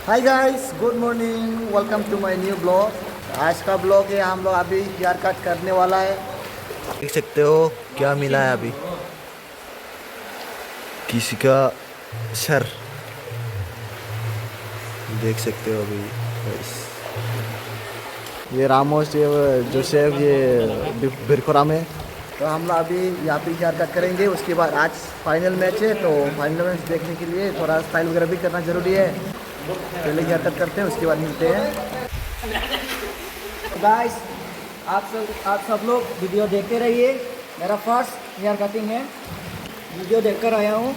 Hi guys, good morning, welcome to my new blog. आज का blog है, हम लोग अभी हेयर कट करने वाला है। देख सकते हो क्या मिला है अभी, किसी का सर देख सकते हो अभी गाइस। ये रामोस, ये जोसेफ, ये बिरखुराम है। तो हम लोग अभी यहाँ पे हेयर कट करेंगे। उसके बाद आज फाइनल मैच है, तो फाइनल मैच देखने के लिए थोड़ा स्टाइल वगैरह भी करना ज़रूरी है। पहले हेयर कट करते हैं, उसके बाद मिलते हैं। गाइस, आप सब लोग वीडियो देखते रहिए। मेरा फर्स्ट हेयर कटिंग है, वीडियो देखकर आया हूँ।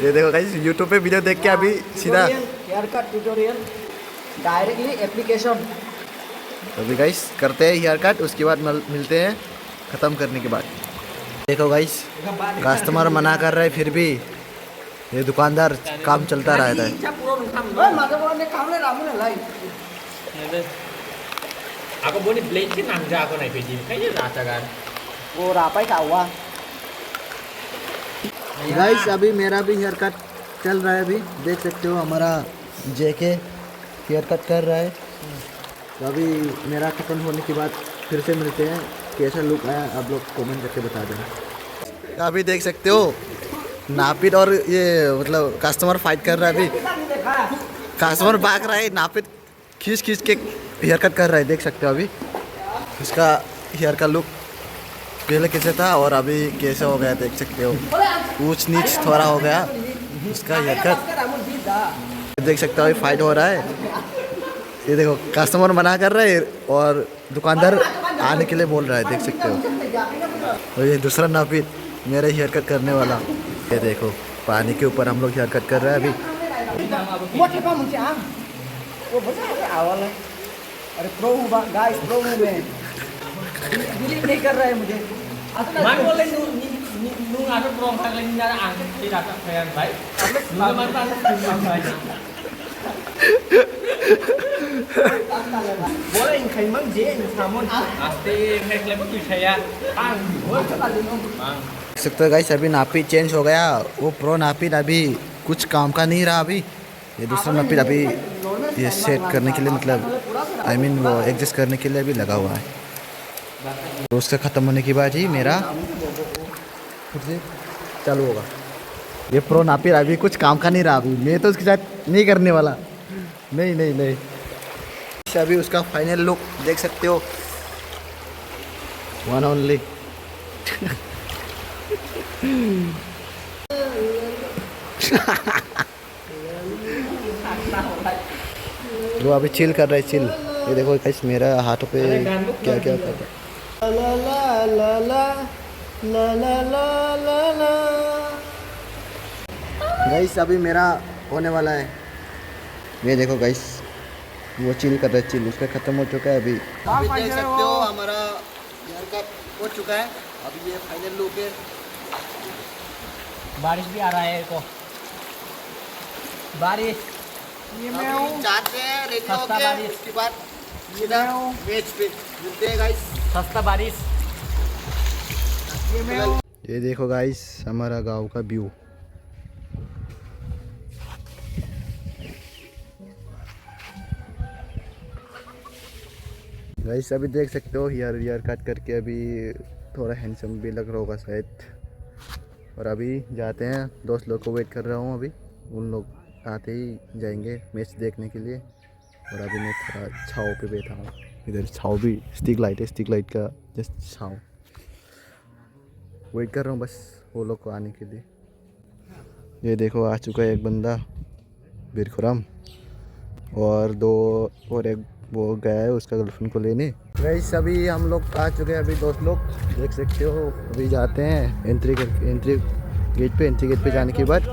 ये देखो गाइस, यूट्यूब पे वीडियो देख के अभी सीधा hair cut tutorial directly application. अभी गाइस करते हैं हेयर कट, उसके बाद मिलते हैं ख़त्म करने के बाद। देखो गाइस, कस्टमर मना कर रहे फिर भी ये दुकानदार काम चलता रहता है। Aku boleh beliin nangja aku naik biji, kayaknya rasa kan. वो रापाई का हुआ। गाइस, अभी मेरा भी हेयर कट चल रहा है। अभी देख सकते हो हमारा जेके हेयर कट कर रहा है। तो अभी मेरा खत्म होने के बाद फिर से मिलते हैं। कैसा लुक आया आप लोग कमेंट करके बता देना। अभी देख सकते हो नापित और ये मतलब कस्टमर फाइट कर रहा है। अभी कस्टमर भाग रहा है, नापित खींच खींच के हेयर कट कर रहा है। देख सकते हो अभी इसका हेयर का लुक पहले कैसे था और अभी कैसे हो गया, देख सकते हो। ऊंच नीच थोड़ा हो गया उसका हेयर कट। देख सकते हो अभी फाइट हो रहा है। ये देखो कस्टमर मना कर रहा है और दुकानदार आने के लिए बोल रहा है, देख सकते हो। और ये दूसरा नापित मेरा हेयर कट करने वाला, ये देखो पानी के ऊपर हम लोग हेयर कट कर रहे हैं अभी। अरे प्रो हूँ गाइस, प्रो हूँ मैं। बिलीव नहीं कर रहा है मुझे। Man boleh nung ada perompak lagi nyara angkat tidak tak kayak baik. Nung mantan nung baik. बोले इन खैमंग जे इन सामोन Pasti kayak lepas tu saya bang. Bang. देख सकते हो गाइस, अभी नापित चेंज हो गया। वो प्रो नापित अभी कुछ काम का नहीं रहा। अभी ये दूसरा नापित अभी ये सेट करने के लिए, मतलब आई मीन वो एडजस्ट करने के लिए अभी लगा हुआ है। तो उसका ख़त्म होने के बाद ही मेरा फिर से चालू होगा। ये प्रो नापित अभी कुछ काम का नहीं रहा। अभी मैं तो उसके साथ नहीं करने वाला। नहीं नहीं नहीं, अभी उसका फाइनल लुक देख सकते हो, वन ओनली। वो अभी चिल कर रहा है, चिल। ये देखो गाइस मेरा हाथों पे क्या क्या कर रहा है। ला ला ला ला ला ला ला ला ला। गाइस अभी मेरा होने वाला है। ये देखो गाइस, वो चिल कर रहा है, चिल। उसका ख़त्म हो चुका है अभी। देख सकते हो हमारा हेयर कट हो चुका है। अभी ये फाइनल लुक है। Baris भी आ रहा है को. Baris. ये मैं जाते हैं रेडी होके, उसके बाद सीधा मैच पे मिलते हैं गाइस। सस्ता बारिश. ये देखो गाइस हमारा गांव का व्यू। गाइस अभी देख सकते हो हेयर कट करके अभी थोड़ा हैंडसम भी लग रहा होगा शायद। और अभी जाते हैं, दोस्त लोग को वेट कर रहा हूँ। अभी उन लोग आते ही जाएंगे मैच देखने के लिए। और अभी मैं थोड़ा छाँव पे बैठा हूँ। इधर छाँव भी स्टिक लाइट है, स्टिक लाइट का जस्ट छाँव। वेट कर रहा हूँ बस वो लोग को आने के लिए। ये देखो आ चुका है एक बंदा, बिरखुराम, और दो और एक वो गया है उसका गर्लफ्रेंड को लेने। वैसे अभी हम लोग आ चुके हैं, अभी दोस्त लोग देख सकते हो। अभी जाते हैं एंट्री गेट पे जाने के बाद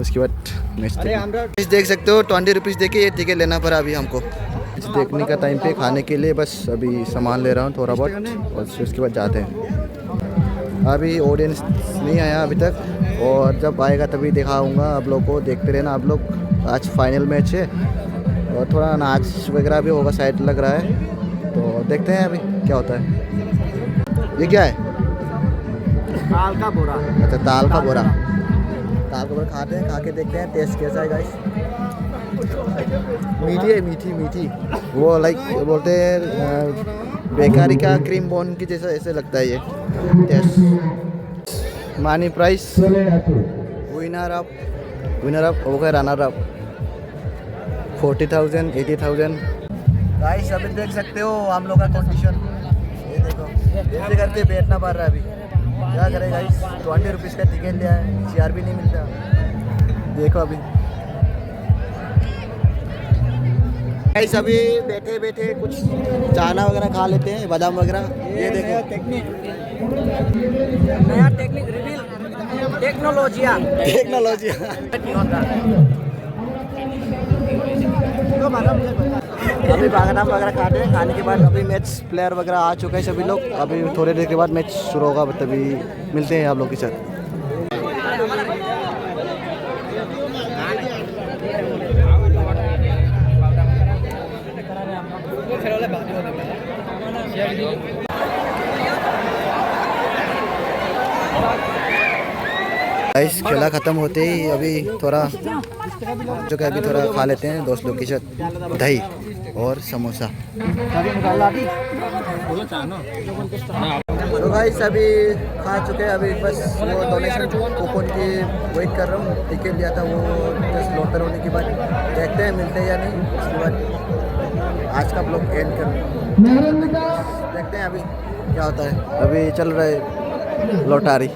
उसके बाद मैच देख सकते हो। 20 रुपीज़ देके ये टिकट लेना पड़ा अभी हमको देखने का टाइम पे, खाने के लिए। बस अभी सामान ले रहा हूँ थोड़ा बहुत और उसके बाद जाते हैं। अभी ऑडियंस नहीं आया अभी तक, और जब आएगा तभी दिखाऊंगा आप लोग को। देखते रहना आप लोग। आज फाइनल मैच है और थोड़ा नाच वगैरह भी होगा शायद, लग रहा है। तो देखते हैं अभी क्या होता है। ये क्या है? ताल का बोरा. अच्छा ताल का बोरा। दाल गोबर खाते हैं, खा के देखते हैं टेस्ट कैसा है गाइस। मीठी है, मीठी मीठी, वो लाइक बोलते हैं बेकारी का क्रीम बोन की जैसा ऐसे लगता है ये टेस्ट। मानी प्राइस विनर अप हो गए, रनर अप 40,000 80,000। गाइस अभी देख सकते हो हम लोग का कंडीशन, ये देखो ऐसे करके बैठना पड़ रहा है अभी, क्या करें गाइस। 20 रुपीज़ का टिकट लिया है, चेयर भी नहीं मिलता। देखो अभी गाइस अभी बैठे बैठे कुछ चाना वगैरह खा लेते हैं, बादाम वगैरह। ये देखो नया टेक्निक रिवील टेक्नोलॉजी अभी बादाम वगैरह खाते हैं, खाने के बाद अभी मैच प्लेयर वगैरह आ चुके हैं सभी लोग। अभी थोड़ी देर के बाद मैच शुरू होगा, तभी मिलते हैं आप लोग के साथ। गाइस खेला ख़त्म होते ही अभी थोड़ा जो है, अभी थोड़ा खा लेते हैं दोस्त लोग के साथ, दही और समोसा। तो गाइस अभी खा चुके हैं, अभी बस वो डोनेशन कूपन की वेट कर रहा हूँ। टिकट लिया था वो जस्ट लौटर होने के बाद देखते हैं मिलते हैं या नहीं। उसके बाद आज का ब्लॉग एंड कर देखते हैं अभी क्या होता है। अभी चल रहा है लॉटरी।